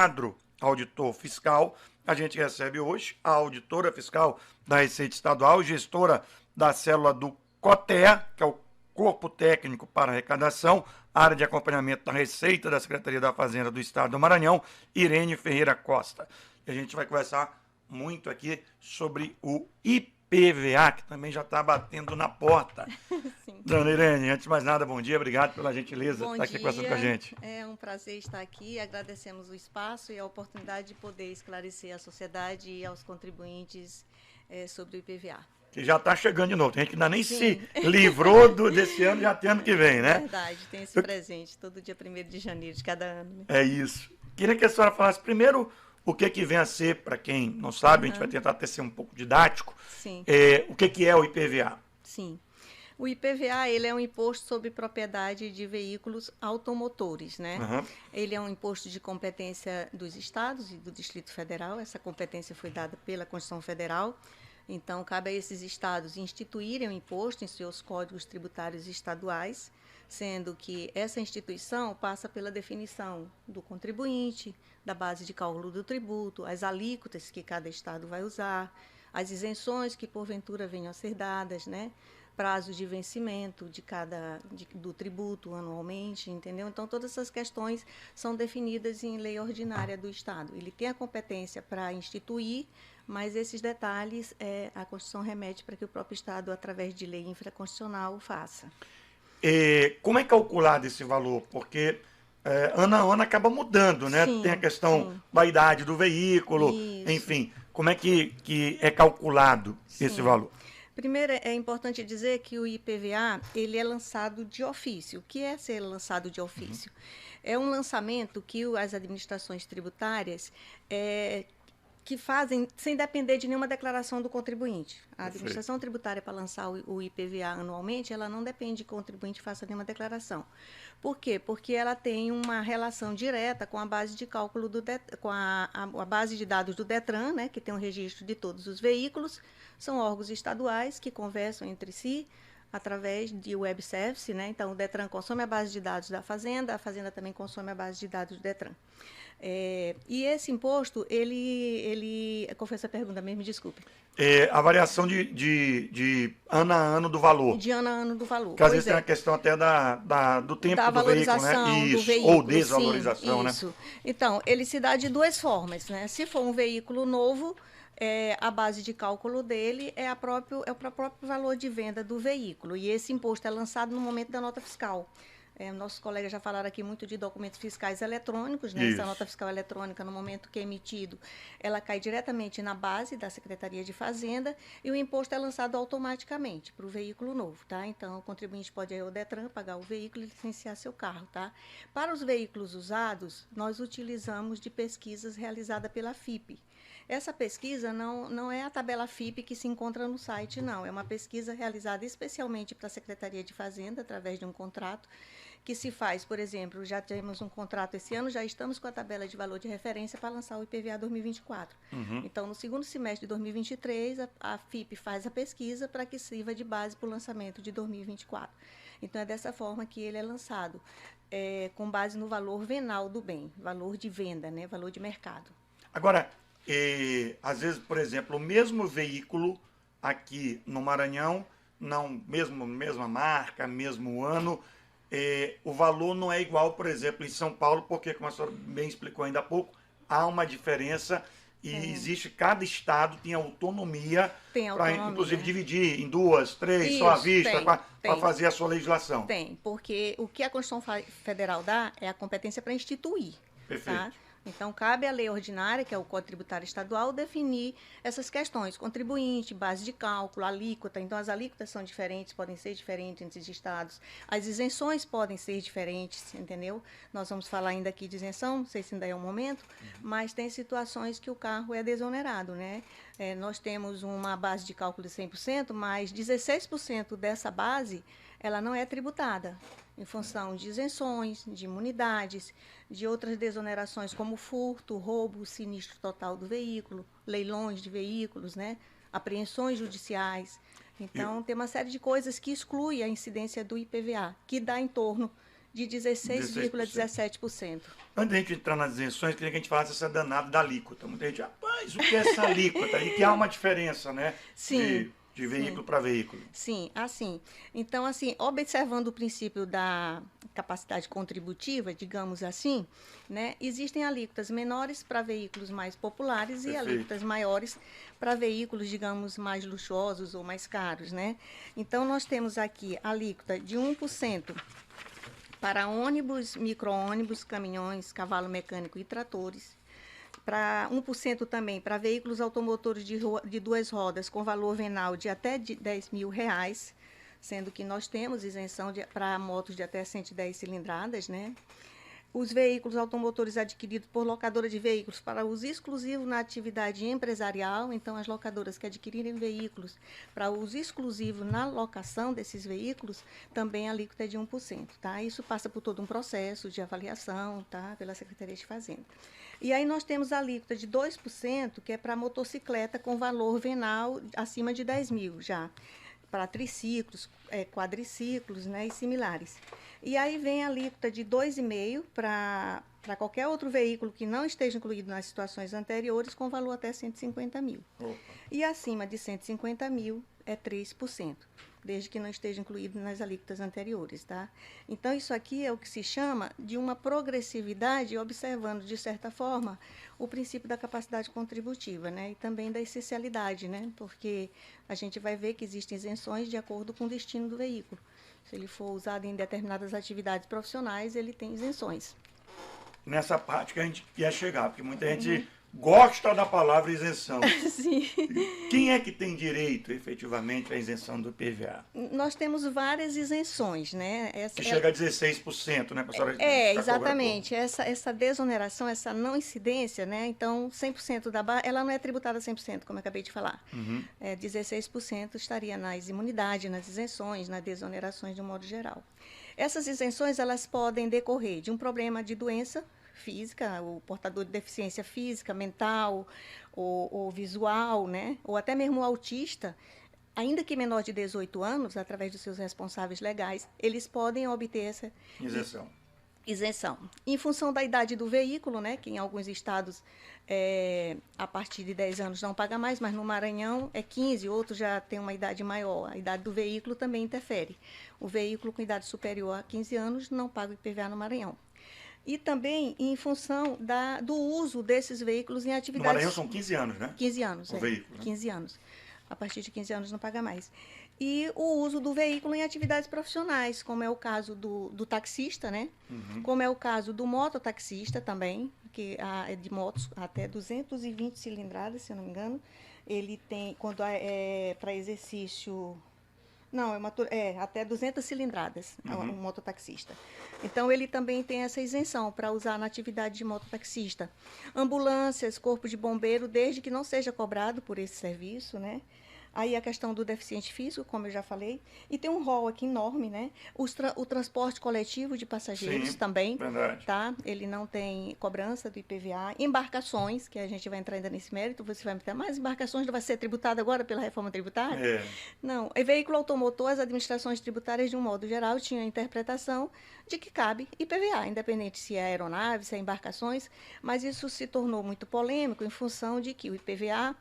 quadro auditor fiscal, a gente recebe hoje a auditora fiscal da Receita Estadual, gestora da célula do COTEA, que é o Corpo Técnico para Arrecadação, área de acompanhamento da Receita da Secretaria da Fazenda do Estado do Maranhão, Irene Ferreira Costa. E a gente vai conversar muito aqui sobre o IPVA, que também já está batendo na porta. Sim. Dona Irene, antes de mais nada, bom dia, obrigado pela gentileza de estar aqui conversando com a gente. É um prazer estar aqui, agradecemos o espaço e a oportunidade de poder esclarecer à sociedade e aos contribuintes sobre o IPVA. Que já está chegando de novo, tem gente que ainda nem se livrou desse ano, já tem ano que vem, né? Verdade, tem esse presente, todo dia 1º de janeiro de cada ano. Né? É isso. Queria que a senhora falasse primeiro o que vem a ser, para quem não sabe, a gente vai tentar até ser um pouco didático, o que é o IPVA. Sim. O IPVA, ele é um imposto sobre propriedade de veículos automotores, né? Ele é um imposto de competência dos estados e do Distrito Federal. Essa competência foi dada pela Constituição Federal. Então, cabe a esses estados instituírem o imposto em seus códigos tributários estaduais, sendo que essa instituição passa pela definição do contribuinte, da base de cálculo do tributo, as alíquotas que cada estado vai usar, as isenções que porventura venham a ser dadas, né? Prazos de vencimento do tributo anualmente, entendeu? Então, todas essas questões são definidas em lei ordinária do Estado. Ele tem a competência para instituir, mas esses detalhes a Constituição remete para que o próprio Estado, através de lei infraconstitucional, faça. Como é calculado esse valor? Porque ano a ano acaba mudando, né? Sim, tem a questão da idade do veículo, isso. Enfim. Como é que é calculado esse valor? Primeiro, é importante dizer que o IPVA ele é lançado de ofício. O que é ser lançado de ofício? É um lançamento que as administrações tributárias que fazem sem depender de nenhuma declaração do contribuinte. A administração tributária, para lançar o IPVA anualmente, ela não depende que o contribuinte faça nenhuma declaração. Por quê? Porque ela tem uma relação direta com a base de cálculo com a base de dados do DETRAN, né, que tem um registro de todos os veículos. São órgãos estaduais que conversam entre si através de web service, né? Então, o DETRAN consome a base de dados da Fazenda, a Fazenda também consome a base de dados do DETRAN. E esse imposto, qual foi essa pergunta mesmo? Desculpe. A variação de ano a ano do valor. De ano a ano do valor. Porque às vezes tem a questão até do tempo da do veículo, né? Isso, do veículo, ou desvalorização, sim, né? Então, ele se dá de duas formas, né? Se for um veículo novo, a base de cálculo dele é o próprio valor de venda do veículo. E esse imposto é lançado no momento da nota fiscal. Nossos colegas já falaram aqui muito de documentos fiscais eletrônicos, né? Essa nota fiscal eletrônica, no momento que é emitido, ela cai diretamente na base da Secretaria de Fazenda e o imposto é lançado automaticamente para o veículo novo, tá? Então, o contribuinte pode ir ao DETRAN, pagar o veículo e licenciar seu carro, tá? Para os veículos usados, nós utilizamos de pesquisas realizadas pela FIPE. Essa pesquisa não é a tabela FIPE que se encontra no site, não. É uma pesquisa realizada especialmente para a Secretaria de Fazenda, através de um contrato, que se faz, por exemplo, já temos um contrato esse ano, já estamos com a tabela de valor de referência para lançar o IPVA 2024. Então, no segundo semestre de 2023, a FIPE faz a pesquisa para que sirva de base para o lançamento de 2024. Então, é dessa forma que ele é lançado, com base no valor venal do bem, valor de venda, né, valor de mercado. Agora, às vezes, por exemplo, o mesmo veículo aqui no Maranhão, mesma marca, mesmo ano, o valor não é igual, por exemplo, em São Paulo, porque, como a senhora bem explicou ainda há pouco, há uma diferença e existe, cada estado tem autonomia para, inclusive, dividir em 2, 3, só à vista, para fazer a sua legislação. Tem, porque o que a Constituição Federal dá é a competência para instituir. Perfeito. Tá? Então, cabe à lei ordinária, que é o Código Tributário Estadual, definir essas questões. Contribuinte, base de cálculo, alíquota. Então, as alíquotas são diferentes, podem ser diferentes entre os estados. As isenções podem ser diferentes, entendeu? Nós vamos falar ainda aqui de isenção, não sei se ainda é o momento, mas tem situações que o carro é desonerado, né? Nós temos uma base de cálculo de 100%, mas 16% dessa base, ela não é tributada, em função de isenções, de imunidades, de outras desonerações como furto, roubo, sinistro total do veículo, leilões de veículos, né? Apreensões judiciais. Então, tem uma série de coisas que exclui a incidência do IPVA, que dá em torno de 16,17%. Antes da gente entrar nas isenções, queria que a gente falasse essa danada da alíquota. Muita gente, rapaz, o que é essa alíquota? E que há uma diferença, né? Sim. De veículo para veículo. Sim, assim. Então, assim, observando o princípio da capacidade contributiva, digamos assim, né, existem alíquotas menores para veículos mais populares e alíquotas maiores para veículos, digamos, mais luxuosos ou mais caros, né? Então, nós temos aqui a alíquota de 1% para ônibus, micro-ônibus, caminhões, cavalo mecânico e tratores. Para 1% também para veículos automotores de duas rodas com valor venal de até R$ 10.000, sendo que nós temos isenção para motos de até 110 cilindradas, né? Os veículos automotores adquiridos por locadora de veículos para uso exclusivo na atividade empresarial, então as locadoras que adquirirem veículos para uso exclusivo na locação desses veículos, também a alíquota é de 1%, tá? Isso passa por todo um processo de avaliação, tá? Pela Secretaria de Fazenda. E aí nós temos a alíquota de 2%, que é para motocicleta com valor venal acima de 10 mil já, para triciclos, quadriciclos, né, e similares. E aí vem a alíquota de 2,5% para qualquer outro veículo que não esteja incluído nas situações anteriores, com valor até 150 mil. Opa. E acima de 150 mil é 3%, desde que não esteja incluído nas alíquotas anteriores, tá? Então, isso aqui é o que se chama de uma progressividade, observando, de certa forma, o princípio da capacidade contributiva, né? E também da essencialidade, né? Porque a gente vai ver que existem isenções de acordo com o destino do veículo. Se ele for usado em determinadas atividades profissionais, ele tem isenções. Nessa parte que a gente ia chegar, porque muita gente gosta da palavra isenção. Sim. Quem é que tem direito, efetivamente, à isenção do IPVA? Nós temos várias isenções, né? Que chega a 16%, né, professora? Exatamente. Essa desoneração, essa não incidência, né? Então, 100% da base, ela não é tributada 100%, como eu acabei de falar. 16% estaria nas imunidades, nas isenções, nas desonerações de um modo geral. Essas isenções, elas podem decorrer de um problema de doença física, o portador de deficiência física, mental ou visual, né? Ou até mesmo o autista, ainda que menor de 18 anos, através dos seus responsáveis legais, eles podem obter essa isenção. Em função da idade do veículo, né, que em alguns estados a partir de 10 anos não paga mais, mas no Maranhão é 15, outros já tem uma idade maior. A idade do veículo também interfere. O veículo com idade superior a 15 anos não paga o IPVA no Maranhão. E também em função do uso desses veículos em atividades... No Maranhão são 15 anos, né? 15 anos, o veículo, né? 15 anos. A partir de 15 anos não paga mais. E o uso do veículo em atividades profissionais, como é o caso do taxista, né? Como é o caso do mototaxista também, que é de motos até 220 cilindradas, se eu não me engano. Ele tem, quando é para exercício... Não, até 200 cilindradas, um mototaxista. Então, ele também tem essa isenção para usar na atividade de mototaxista. Ambulâncias, corpo de bombeiro, desde que não seja cobrado por esse serviço, né? Aí a questão do deficiente físico, como eu já falei, e tem um rol aqui enorme, né? O transporte coletivo de passageiros também, verdade. Tá? Ele não tem cobrança do IPVA. Embarcações, que a gente vai entrar ainda nesse mérito, você vai me ter mais embarcações, não vai ser tributada agora pela reforma tributária? Não. Em veículo automotor, as administrações tributárias, de um modo geral, tinham a interpretação de que cabe IPVA, independente se é aeronave, se é embarcações, mas isso se tornou muito polêmico em função de que o IPVA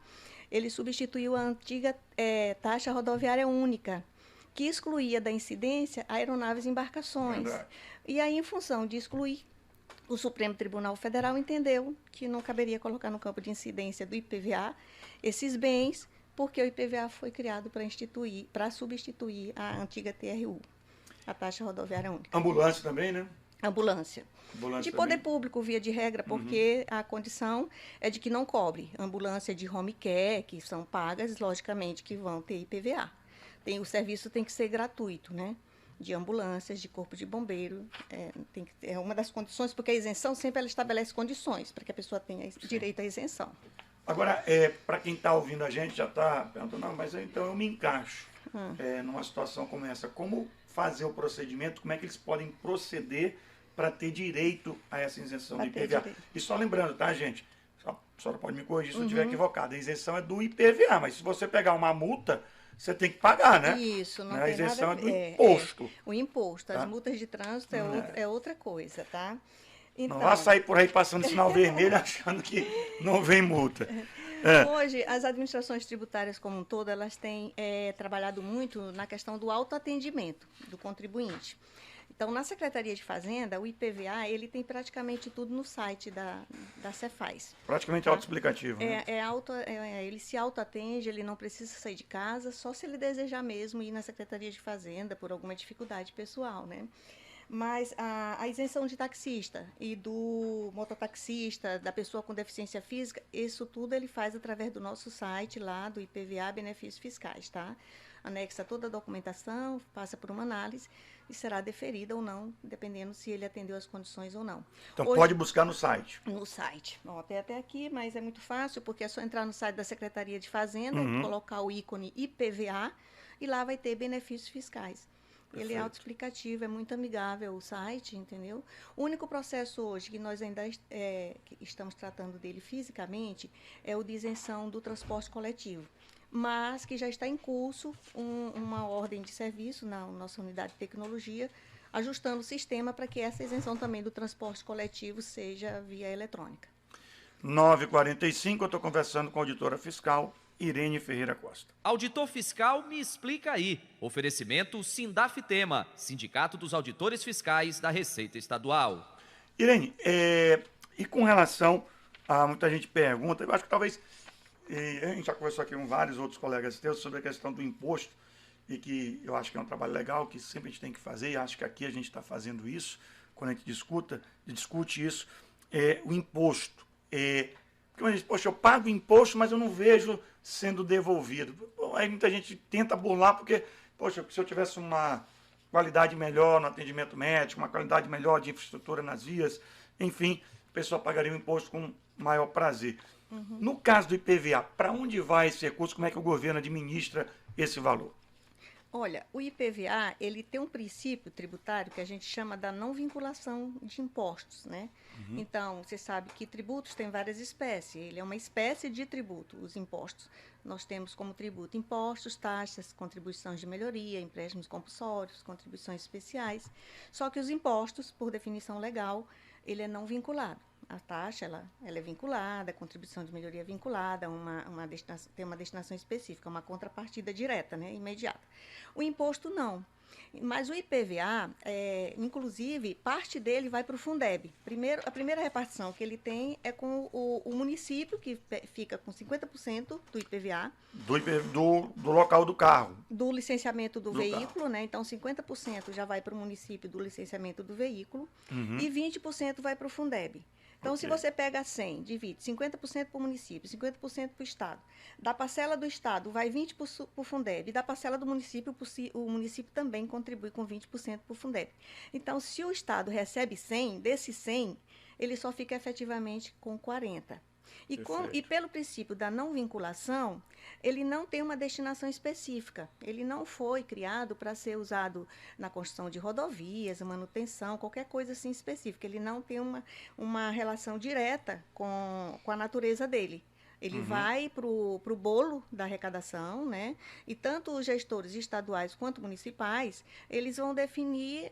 ele substituiu a antiga taxa rodoviária única, que excluía da incidência aeronaves e embarcações. Verdade. E aí, em função de excluir, o Supremo Tribunal Federal entendeu que não caberia colocar no campo de incidência do IPVA esses bens, porque o IPVA foi criado para substituir a antiga TRU, a taxa rodoviária única. Ambulância também, né? Ambulância. De poder também. público, via de regra, porque a condição é de que não cobre. Ambulância de home care, que são pagas, logicamente, que vão ter IPVA. O serviço tem que ser gratuito, né? De ambulâncias, de corpo de bombeiro. É uma das condições, porque a isenção sempre ela estabelece condições para que a pessoa tenha direito à isenção. Agora, para quem está ouvindo a gente, já está perguntando, não, mas então eu me encaixo numa situação como essa. Como fazer o procedimento? Como é que eles podem proceder para ter direito a essa isenção do IPVA? E só lembrando, tá, gente? A senhora pode me corrigir se eu estiver equivocado. A isenção é do IPVA, mas se você pegar uma multa, você tem que pagar, né? Isso, não A tem isenção nada é do imposto. o imposto, Tá? as multas de trânsito é outra coisa, tá? Não vá Então, sair por aí passando sinal vermelho achando que não vem multa. É, hoje, as administrações tributárias como um todo, elas têm trabalhado muito na questão do autoatendimento do contribuinte. Então, na Secretaria de Fazenda, o IPVA, ele tem praticamente tudo no site da Cefaz. praticamente Tá? autoexplicativo, né? Ele se autoatende, ele não precisa sair de casa, só se ele desejar mesmo ir na Secretaria de Fazenda por alguma dificuldade pessoal, né? Mas a isenção de taxista e do mototaxista, da pessoa com deficiência física, isso tudo ele faz através do nosso site lá, do IPVA Benefícios Fiscais, tá? Anexa toda a documentação, passa por uma análise e será deferida ou não, dependendo se ele atendeu as condições ou não. Então Hoje, pode buscar no site. no site. Ó, até aqui, mas é muito fácil, porque é só entrar no site da Secretaria de Fazenda, Uhum. colocar o ícone IPVA e lá vai ter benefícios fiscais. Ele é Perfeito. autoexplicativo, é muito amigável o site, entendeu? O único processo hoje que nós ainda que estamos tratando dele fisicamente é o de isenção do transporte coletivo, mas que já está em curso uma ordem de serviço na nossa unidade de tecnologia, ajustando o sistema para que essa isenção também do transporte coletivo seja via eletrônica. 9h45, eu estou conversando com a auditora fiscal, Irene Ferreira Costa. Auditor Fiscal, me explica aí. Oferecimento Sindafitema, Sindicato dos Auditores Fiscais da Receita Estadual. Irene, e com relação a muita gente pergunta, eu acho que talvez, a gente já conversou aqui com vários outros colegas teus sobre a questão do imposto, e que eu acho que é um trabalho legal, que sempre a gente tem que fazer, e acho que aqui a gente está fazendo isso, quando a gente discute isso, o imposto. Porque a gente, poxa, eu pago imposto, mas eu não vejo sendo devolvido. Aí muita gente tenta burlar, porque, poxa, se eu tivesse uma qualidade melhor no atendimento médico, uma qualidade melhor de infraestrutura nas vias, enfim, a pessoa pagaria o imposto com maior prazer. Uhum. No caso do IPVA, para onde vai esse recurso? Como é que o governo administra esse valor? Olha, o IPVA, ele tem um princípio tributário que a gente chama da não vinculação de impostos, né? Uhum. Então, você sabe que tributos têm várias espécies, ele é uma espécie de tributo, os impostos. Nós temos como tributo impostos, taxas, contribuições de melhoria, empréstimos compulsórios, contribuições especiais. Só que os impostos, por definição legal, ele é não vinculado. A taxa ela é vinculada, a contribuição de melhoria é vinculada, tem uma destinação específica, uma contrapartida direta, né, imediata. O imposto não. Mas o IPVA, inclusive, parte dele vai para o Fundeb. A primeira repartição que ele tem é com o município, que fica com 50% do IPVA. Do local do carro. Do licenciamento do veículo, né? Então, 50% já vai para o município do licenciamento do veículo, uhum, e 20% vai para o Fundeb. Então, okay, se você pega 100, divide 50% para o município, 50% para o Estado. Da parcela do Estado, vai 20% para o Fundeb. E da parcela do município, o município também contribui com 20% para o Fundeb. Então, se o Estado recebe 100, desses 100, ele só fica efetivamente com 40. E pelo princípio da não vinculação, ele não tem uma destinação específica. Ele não foi criado para ser usado na construção de rodovias, manutenção, qualquer coisa assim específica. Ele não tem uma relação direta com a natureza dele. Ele, uhum, vai para o bolo da arrecadação, né? E tanto os gestores estaduais quanto municipais, eles vão definir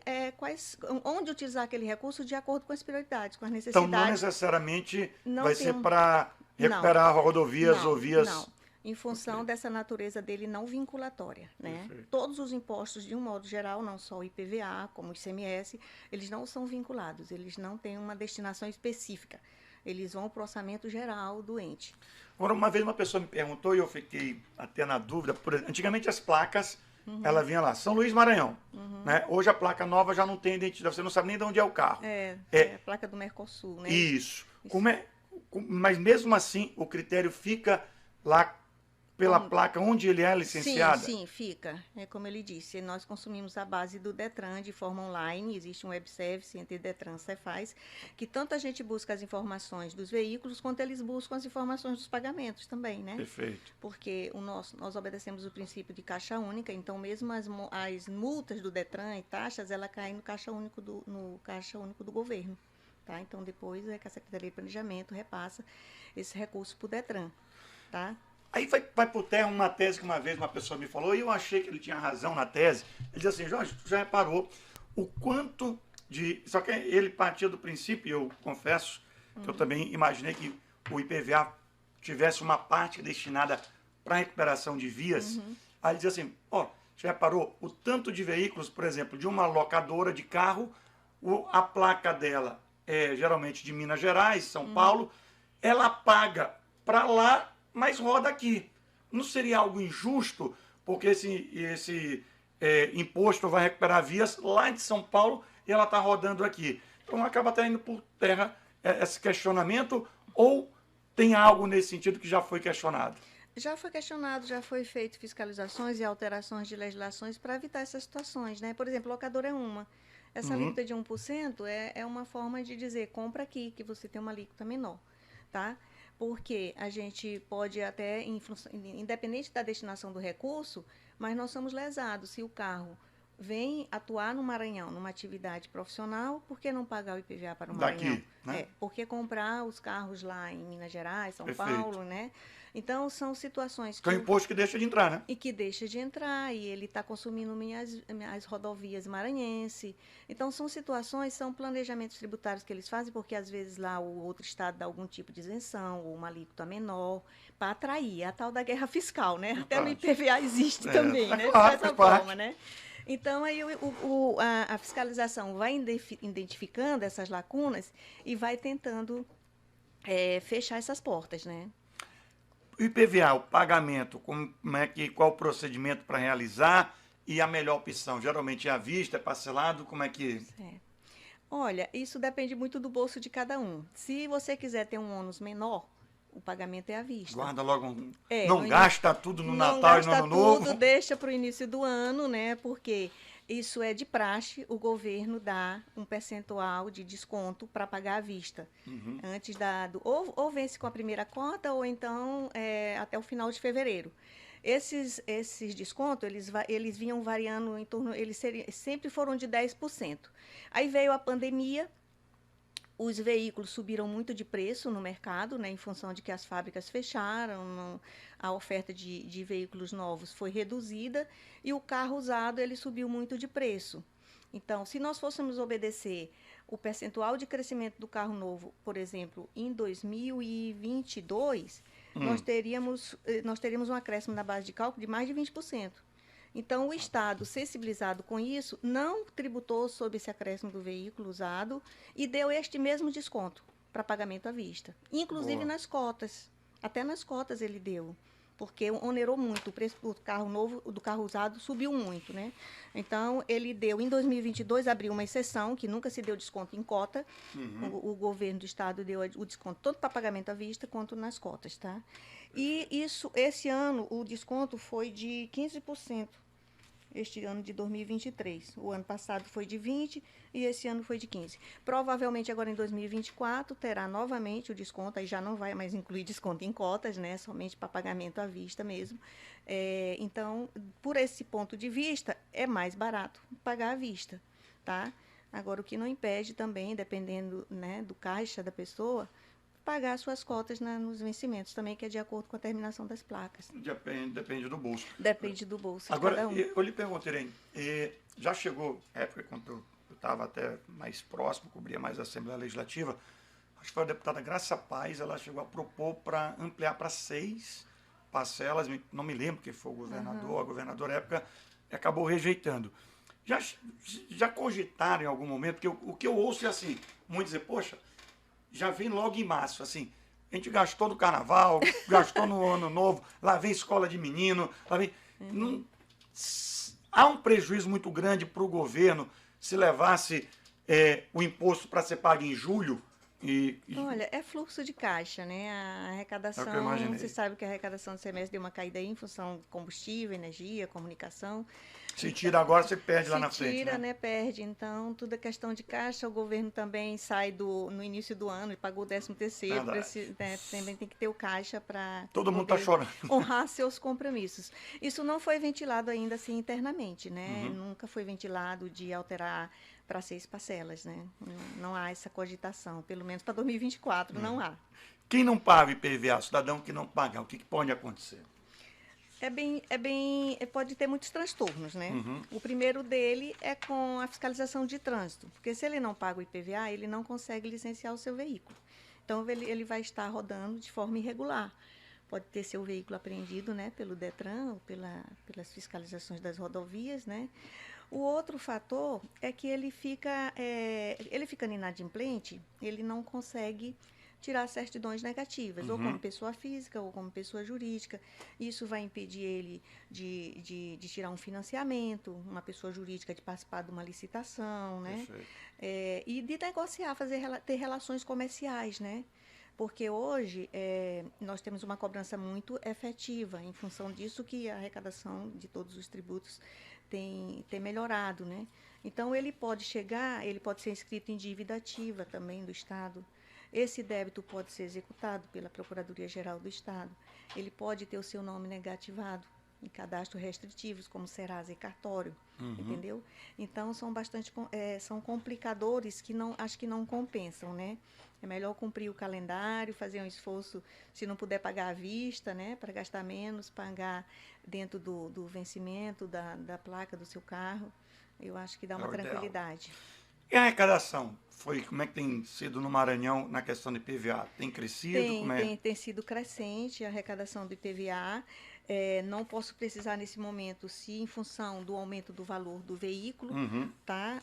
onde utilizar aquele recurso de acordo com as prioridades, com as necessidades. Então, não necessariamente vai ser para recuperar rodovias ou vias... Não, em função dessa natureza dele não vinculatória, né? Perfeito. Todos os impostos, de um modo geral, não só o IPVA, como o ICMS, eles não são vinculados, eles não têm uma destinação específica. Eles vão para o orçamento geral do ente. Agora, uma vez uma pessoa me perguntou e eu fiquei até na dúvida. Antigamente as placas, uhum, ela vinha lá, São Luís, Maranhão. Uhum. Né? Hoje a placa nova já não tem identidade, você não sabe nem de onde é o carro. É a placa do Mercosul, né? Isso. Mas mesmo assim, o critério fica lá pela placa onde ele é licenciado? Sim, fica. É como ele disse, nós consumimos a base do Detran de forma online, existe um web service entre Detran e Cefaz, que tanto a gente busca as informações dos veículos, quanto eles buscam as informações dos pagamentos também, né? Perfeito. Porque nós obedecemos o princípio de caixa única, então mesmo as multas do Detran e taxas, ela cai no caixa único do governo. Tá? Então depois é que a Secretaria de Planejamento repassa esse recurso para o Detran, tá? Aí vai por terra uma tese que uma vez uma pessoa me falou, e eu achei que ele tinha razão na tese. Ele dizia assim, Jorge, tu já reparou o quanto de... Só que ele partia do princípio, e eu confesso que eu também imaginei que o IPVA tivesse uma parte destinada para recuperação de vias. Aí ele dizia assim, já reparou o tanto de veículos, por exemplo, de uma locadora de carro, a placa dela é geralmente de Minas Gerais, São Paulo, ela paga para lá, mas roda aqui. Não seria algo injusto, porque esse imposto vai recuperar vias lá de São Paulo e ela está rodando aqui. Então acaba até indo por terra esse questionamento, ou tem algo nesse sentido que já foi questionado? Já foi questionado, já foi feito fiscalizações e alterações de legislações para evitar essas situações, né? Por exemplo, locadora é uma. Essa alíquota de 1% é uma forma de dizer, compra aqui, que você tem uma alíquota menor, tá? Porque a gente pode até, independente da destinação do recurso, mas nós somos lesados. Se o carro vem atuar no Maranhão, numa atividade profissional, por que não pagar o IPVA para o Maranhão? Daqui, né? Por que comprar os carros lá em Minas Gerais, São Perfeito. Paulo, né? Então, são situações Que é o imposto que deixa de entrar, né? e que deixa de entrar, e ele está consumindo as rodovias maranhenses. Então, são situações, são planejamentos tributários que eles fazem, porque às vezes lá o outro estado dá algum tipo de isenção, ou uma alíquota menor, para atrair a tal da guerra fiscal, né? Até no IPVA existe também, né? Claro, De certa forma, né? Então, aí a fiscalização vai identificando essas lacunas e vai tentando fechar essas portas, né? O IPVA, o pagamento, qual o procedimento para realizar e a melhor opção? Geralmente é à vista, é parcelado, como é que... Olha, isso depende muito do bolso de cada um. Se você quiser ter um ônus menor, o pagamento é à vista. Guarda logo não gasta tudo no Natal e no Ano Novo. Não gasta tudo, deixa para o início do ano, né? Porque isso é de praxe, o governo dá um percentual de desconto para pagar à vista. Antes ou vence com a primeira cota, ou então até o final de fevereiro. Esses descontos, eles vinham variando em torno, sempre foram de 10%. Aí veio a pandemia, os veículos subiram muito de preço no mercado, né, em função de que as fábricas fecharam, a oferta de veículos novos foi reduzida e o carro usado ele subiu muito de preço. Então, se nós fôssemos obedecer o percentual de crescimento do carro novo, por exemplo, em 2022, nós teríamos um acréscimo na base de cálculo de mais de 20%. Então, o Estado, sensibilizado com isso, não tributou sobre esse acréscimo do veículo usado e deu este mesmo desconto para pagamento à vista. Inclusive nas cotas. Até nas cotas ele deu, porque onerou muito. O preço do carro novo, do carro usado, subiu muito, né? Então, ele deu, em 2022, abriu uma exceção, que nunca se deu desconto em cota. O governo do Estado deu o desconto tanto para pagamento à vista quanto nas cotas, tá? E esse ano, o desconto foi de 15%. Este ano de 2023. O ano passado foi de 20% e esse ano foi de 15%. Provavelmente agora em 2024 terá novamente o desconto, aí já não vai mais incluir desconto em cotas, né? Somente para pagamento à vista mesmo. Então, por esse ponto de vista, é mais barato pagar à vista, tá? Agora, o que não impede também, dependendo, né, do caixa da pessoa, pagar suas cotas nos vencimentos também, que é de acordo com a terminação das placas. Depende do bolso. Depende do bolso Agora, de cada um. Eu lhe perguntei, já chegou época quando eu estava até mais próximo, cobria mais a Assembleia Legislativa, acho que foi a deputada Graça Paz, ela chegou a propor para ampliar para 6 parcelas, não me lembro quem foi o governador, a governadora à época acabou rejeitando. Já cogitaram em algum momento, porque o que eu ouço é assim, muitos dizem, poxa, já vem logo em março, assim, a gente gastou no carnaval, gastou no ano novo, lá vem escola de menino, lá vem... há um prejuízo muito grande para o governo se levasse o imposto para ser pago em julho. Olha, é fluxo de caixa, né? A arrecadação, você sabe que a arrecadação do semestre deu uma caída aí em função de combustível, energia, comunicação. Se tira agora, você perde lá na frente. Se tira, né? Perde. Então, tudo é questão de caixa. O governo também sai no início do ano e pagou o 13º. Também tem que ter o caixa para todo mundo está chorando. Honrar seus compromissos. Isso não foi ventilado ainda assim internamente, né? Nunca foi ventilado de alterar para 6 parcelas, né? Não há essa cogitação, pelo menos para 2024, não há. Quem não paga o IPVA, cidadão que não paga, o que pode acontecer? Pode ter muitos transtornos, né? Uhum. O primeiro dele é com a fiscalização de trânsito, porque se ele não paga o IPVA, ele não consegue licenciar o seu veículo. Então, ele vai estar rodando de forma irregular. Pode ter seu veículo apreendido, né, pelo DETRAN ou pelas fiscalizações das rodovias, né? O outro fator é que ele ficando inadimplente, ele não consegue tirar certidões negativas, ou como pessoa física ou como pessoa jurídica. Isso vai impedir ele de tirar um financiamento, uma pessoa jurídica de participar de uma licitação, né? E de negociar, ter relações comerciais, né? Porque hoje nós temos uma cobrança muito efetiva, em função disso que a arrecadação de todos os tributos tem melhorado, né? Então, ele pode ser inscrito em dívida ativa também do Estado. Esse débito pode ser executado pela Procuradoria-Geral do Estado. Ele pode ter o seu nome negativado em cadastros restritivos, como Serasa e cartório, entendeu? Então, são complicadores que acho que não compensam, né? É melhor cumprir o calendário, fazer um esforço, se não puder pagar à vista, né? Para gastar menos, pagar dentro do vencimento da placa do seu carro. Eu acho que dá uma tranquilidade. E a arrecadação? Como é que tem sido no Maranhão na questão do IPVA? Tem crescido? Tem sido crescente a arrecadação do IPVA. Não posso precisar nesse momento se em função do aumento do valor do veículo, tá?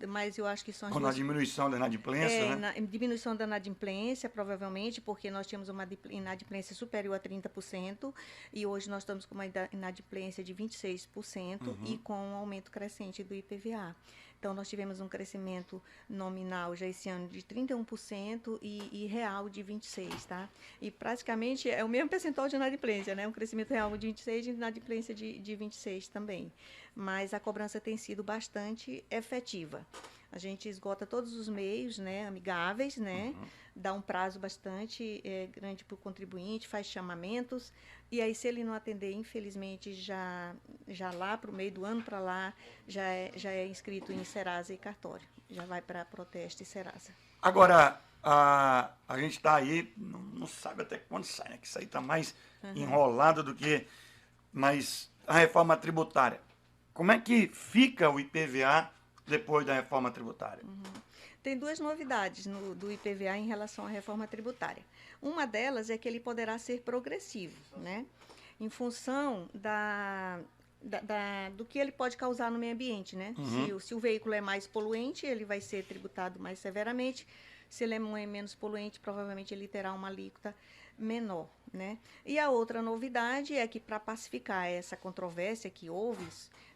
Mas eu acho que são as ou na diminuição da inadimplência, né? Diminuição da inadimplência, provavelmente, porque nós tínhamos uma inadimplência superior a 30%, e hoje nós estamos com uma inadimplência de 26% e com um aumento crescente do IPVA. Então, nós tivemos um crescimento nominal já esse ano de 31% e real de 26%, tá? E praticamente é o mesmo percentual de inadimplência, né? Um crescimento real de 26% e inadimplência de 26% também. Mas a cobrança tem sido bastante efetiva. A gente esgota todos os meios, né, amigáveis, né? Dá um prazo bastante grande para o contribuinte, faz chamamentos, e aí se ele não atender, infelizmente, já lá para o meio do ano para lá, já é inscrito em Serasa e cartório, já vai para protesto e Serasa. Agora, a gente está aí, não sabe até quando sai, né? Que isso aí está mais enrolado do que... Mas a reforma tributária, como é que fica o IPVA depois da reforma tributária? Tem duas novidades do IPVA em relação à reforma tributária. Uma delas é que ele poderá ser progressivo, né? Em função do que ele pode causar no meio ambiente, né? Se o veículo é mais poluente, ele vai ser tributado mais severamente. Se ele é menos poluente, provavelmente ele terá uma alíquota menor, né? E a outra novidade é que, para pacificar essa controvérsia que houve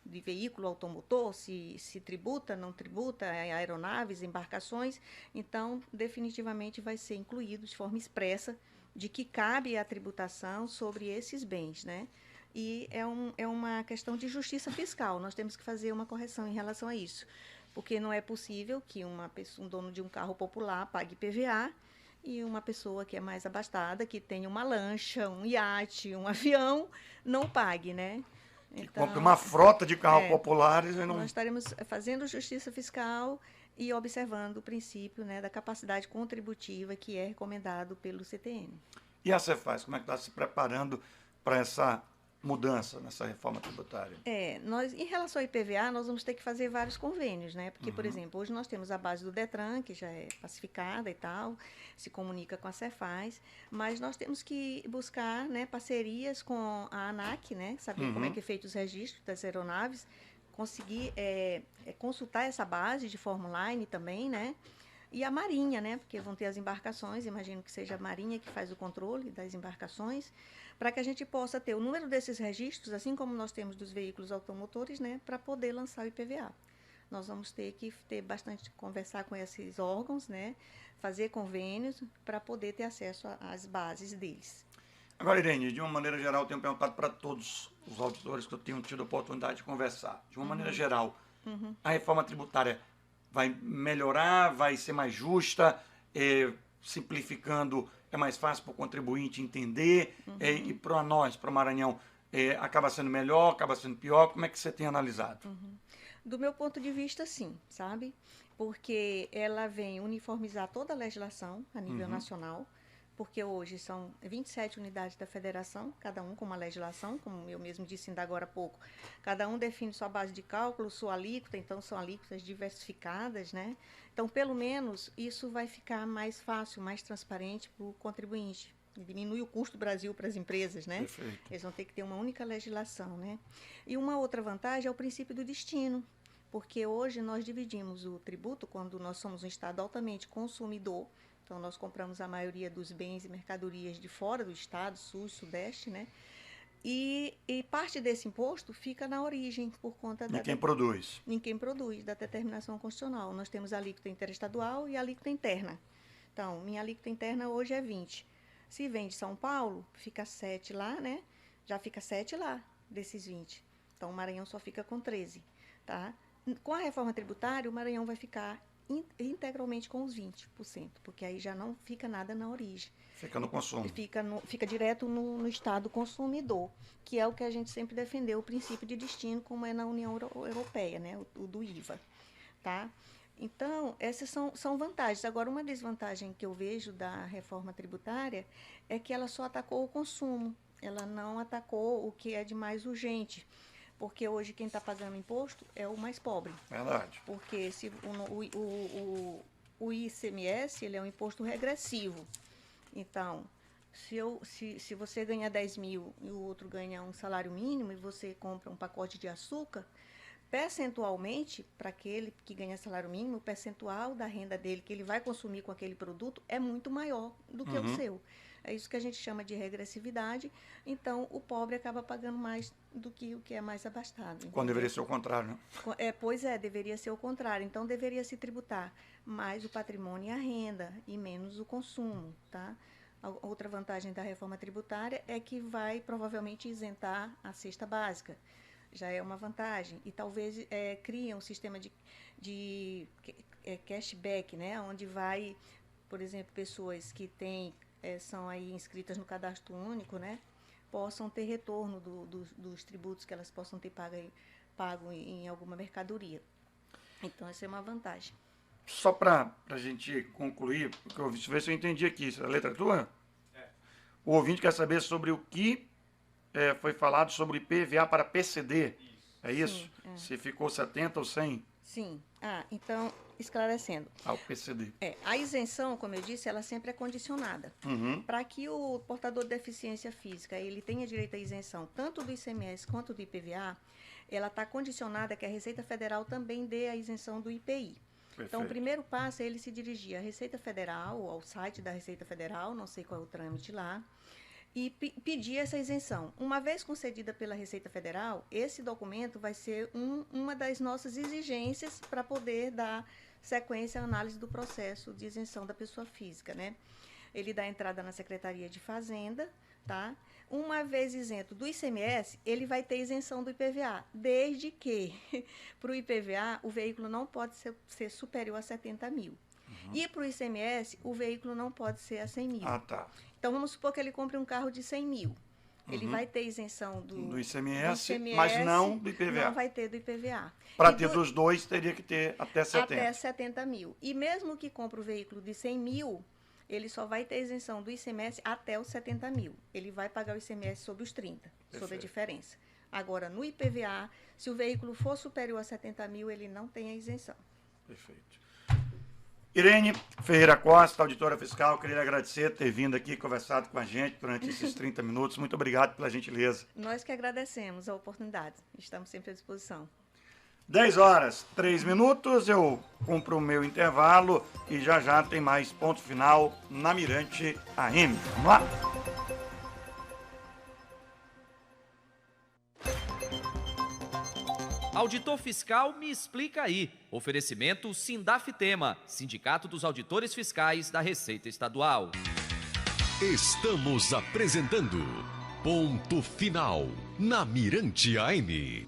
de veículo automotor, se tributa, não tributa, aeronaves, embarcações, então definitivamente vai ser incluído de forma expressa de que cabe a tributação sobre esses bens, né? E é uma questão de justiça fiscal, nós temos que fazer uma correção em relação a isso, porque não é possível que um dono de um carro popular pague IPVA e uma pessoa que é mais abastada, que tem uma lancha, um iate, um avião, não pague, né? Então, compre uma frota de carros populares e não... Nós estaremos fazendo justiça fiscal e observando o princípio, né, da capacidade contributiva que é recomendado pelo CTN. E a Cefaz, como é que está se preparando para essa mudança nessa reforma tributária? Em relação ao IPVA, nós vamos ter que fazer vários convênios, né? Porque, por exemplo, hoje nós temos a base do DETRAN, que já é pacificada e tal, se comunica com a Cefaz, mas nós temos que buscar, né, parcerias com a ANAC, né? Saber como é que é feito os registros das aeronaves, conseguir consultar essa base de forma online também, né? E a Marinha, né? Porque vão ter as embarcações, imagino que seja a Marinha que faz o controle das embarcações, para que a gente possa ter o número desses registros, assim como nós temos dos veículos automotores, né? Para poder lançar o IPVA. Nós vamos ter que conversar com esses órgãos, né? Fazer convênios para poder ter acesso às bases deles. Agora, Irene, de uma maneira geral, eu tenho perguntado para todos os auditores que eu tenho tido a oportunidade de conversar. De uma maneira geral, a reforma tributária vai melhorar, vai ser mais justa, simplificando, é mais fácil para o contribuinte entender, e para nós, para o Maranhão, acaba sendo melhor, acaba sendo pior? Como é que você tem analisado? Do meu ponto de vista, sim, sabe? Porque ela vem uniformizar toda a legislação a nível nacional, porque hoje são 27 unidades da federação, cada um com uma legislação, como eu mesmo disse ainda agora há pouco. Cada um define sua base de cálculo, sua alíquota, então são alíquotas diversificadas, né? Então, pelo menos, isso vai ficar mais fácil, mais transparente para o contribuinte. Diminui o custo do Brasil para as empresas, né? Perfeito. Eles vão ter que ter uma única legislação, né? E uma outra vantagem é o princípio do destino, porque hoje nós dividimos o tributo quando nós somos um estado altamente consumidor. Então, nós compramos a maioria dos bens e mercadorias de fora do estado, sul e sudeste, né? E parte desse imposto fica na origem, por conta de quem produz. Em quem produz, da determinação constitucional. Nós temos a alíquota interestadual e a alíquota interna. Então, minha alíquota interna hoje é 20. Se vem de São Paulo, fica 7 lá, né? Já fica 7 lá, desses 20. Então, o Maranhão só fica com 13, tá? Com a reforma tributária, o Maranhão vai ficar integralmente com os 20%, porque aí já não fica nada na origem. Fica no consumo. Fica direto no estado consumidor, que é o que a gente sempre defendeu, o princípio de destino, como é na União Europeia, né? O do IVA, tá? Então, essas são vantagens. Agora, uma desvantagem que eu vejo da reforma tributária é que ela só atacou o consumo, ela não atacou o que é de mais urgente. Porque hoje quem está pagando imposto é o mais pobre. Verdade. Porque se o ICMS ele é um imposto regressivo. Então, se você ganha 10 mil e o outro ganha um salário mínimo e você compra um pacote de açúcar, percentualmente, para aquele que ganha salário mínimo, o percentual da renda dele que ele vai consumir com aquele produto é muito maior do que o seu. É isso que a gente chama de regressividade. Então, o pobre acaba pagando mais do que o que é mais abastado. Entendeu? Quando deveria ser o contrário, né? Pois é, deveria ser o contrário. Então, deveria se tributar mais o patrimônio e a renda e menos o consumo, tá? A outra vantagem da reforma tributária é que vai provavelmente isentar a cesta básica. Já é uma vantagem. E talvez crie um sistema de cashback, né? Onde vai, por exemplo, pessoas que são aí inscritas no cadastro único, né? Possam ter retorno dos tributos que elas possam ter pago em alguma mercadoria. Então, essa é uma vantagem. Só para a gente concluir, porque eu ver se eu entendi aqui. A letra é tua? O ouvinte quer saber sobre o que foi falado sobre IPVA para PCD. É isso? Sim, Se ficou 70 ou 100? Sim. Então, esclarecendo. O PCD. A isenção, como eu disse, ela sempre é condicionada. Para que o portador de deficiência física ele tenha direito à isenção tanto do ICMS quanto do IPVA, ela está condicionada a que a Receita Federal também dê a isenção do IPI. Perfeito. Então, o primeiro passo é ele se dirigir à Receita Federal, ou ao site da Receita Federal, não sei qual é o trâmite lá, e pedir essa isenção. Uma vez concedida pela Receita Federal, esse documento vai ser uma das nossas exigências para poder dar sequência à análise do processo de isenção da pessoa física, né? Ele dá entrada na Secretaria de Fazenda, tá? Uma vez isento do ICMS, ele vai ter isenção do IPVA, desde que, para o IPVA, o veículo não pode ser superior a 70 mil. E para o ICMS, o veículo não pode ser a 100 mil. Tá. Então, vamos supor que ele compre um carro de 100 mil. Ele vai ter isenção do ICMS, mas não do IPVA. Não vai ter do IPVA. Para ter dos dois, teria que ter até 70. Até 70 mil. E mesmo que compre o veículo de 100 mil, ele só vai ter isenção do ICMS até os 70 mil. Ele vai pagar o ICMS sobre os 30, Perfeito. sobre a diferença. Agora, no IPVA, se o veículo for superior a 70 mil, ele não tem a isenção. Perfeito. Irene Ferreira Costa, auditora fiscal, queria agradecer ter vindo aqui conversado com a gente durante esses 30 minutos. Muito obrigado pela gentileza. Nós que agradecemos a oportunidade. Estamos sempre à disposição. 10h03, eu cumpro o meu intervalo e já tem mais ponto final na Mirante AM. Vamos lá? Auditor Fiscal Me Explica Aí. Oferecimento Sindafitema, Sindicato dos Auditores Fiscais da Receita Estadual. Estamos apresentando Ponto Final na Mirante AM.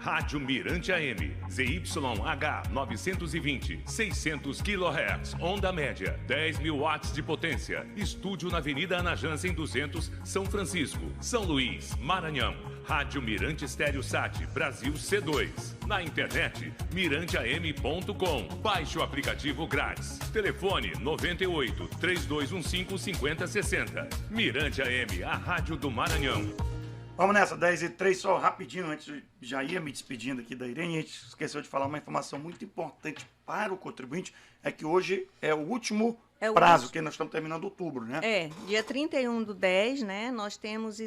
Rádio Mirante AM, ZYH 920, 600 kHz, onda média, 10.000 watts de potência. Estúdio na Avenida Ana Jansen 200, São Francisco, São Luís, Maranhão. Rádio Mirante Estéreo Sat, Brasil C2. Na internet, miranteam.com. Baixe o aplicativo grátis. Telefone 98 3215 5060. Mirante AM, a rádio do Maranhão. Vamos nessa, 10h03, só rapidinho, antes já ia me despedindo aqui da Irene, a gente esqueceu de falar uma informação muito importante para o contribuinte, é que hoje é o último prazo, que nós estamos terminando outubro, né? Dia 31/10, né, nós temos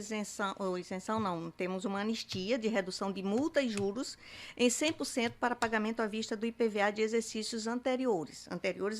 temos uma anistia de redução de multa e juros em 100% para pagamento à vista do IPVA de exercícios anteriores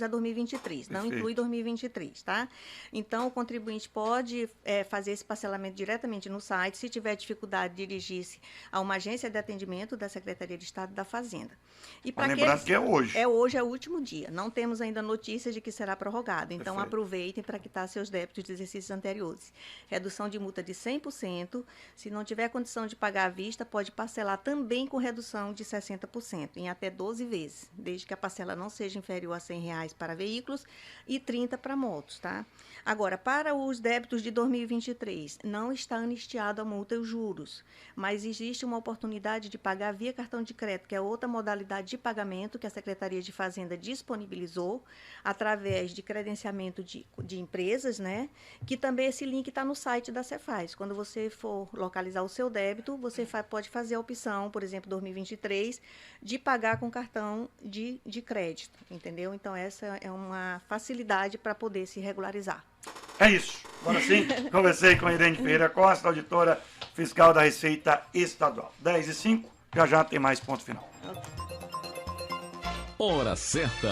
a 2023, não inclui 2023, tá? Então, o contribuinte pode fazer esse parcelamento diretamente no site, se tiver dificuldade, dirigir-se a uma agência de atendimento da Secretaria de Estado da Fazenda. E lembrando que é hoje. Hoje é o último dia, não temos ainda notícias de que será prorrogado. Então, Perfeito. Aproveitem para quitar seus débitos de exercícios anteriores. Redução de multa de 100%. Se não tiver condição de pagar à vista, pode parcelar também com redução de 60%, em até 12 vezes, desde que a parcela não seja inferior a R$100 para veículos e 30 para motos, tá? Agora, para os débitos de 2023, não está anistiado a multa e os juros, mas existe uma oportunidade de pagar via cartão de crédito, que é outra modalidade de pagamento que a Secretaria de Fazenda disponibilizou, através de credenciamento de empresas, né? Que também esse link está no site da Cefaz. Quando você for localizar o seu débito, você pode fazer a opção, por exemplo, 2023, de pagar com cartão de crédito, entendeu? Então, essa é uma facilidade para poder se regularizar. É isso. Agora sim, conversei com a Irene Ferreira Costa, auditora fiscal da Receita Estadual. 10h05, já tem mais ponto final. Hora certa.